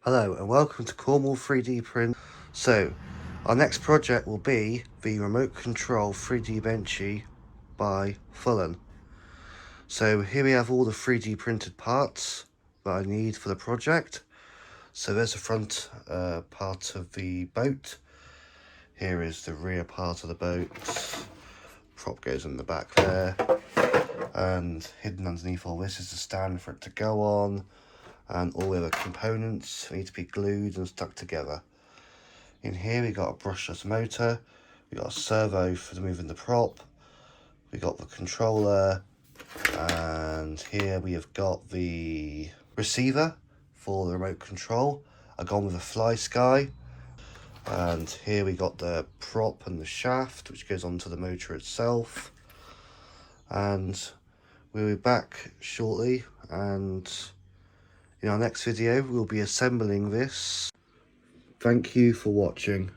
Hello and welcome to Cornwall 3D Print. So, our next project will be the remote control 3D Benchy by Fullen. So here we have all the 3D printed parts that I need for the project. So there's the front part of the boat. Here is the rear part of the boat. Prop goes in the back there. And hidden underneath all this is the stand for it to go on. And all the other components need to be glued and stuck together. In here we got a brushless motor, we got a servo for moving the prop, we got the controller, and here we have got the receiver for the remote control. I've gone with a fly sky, and here we got the prop and the shaft which goes onto the motor itself. And we'll be back shortly, and in our next video we'll be assembling this. Thank you for watching.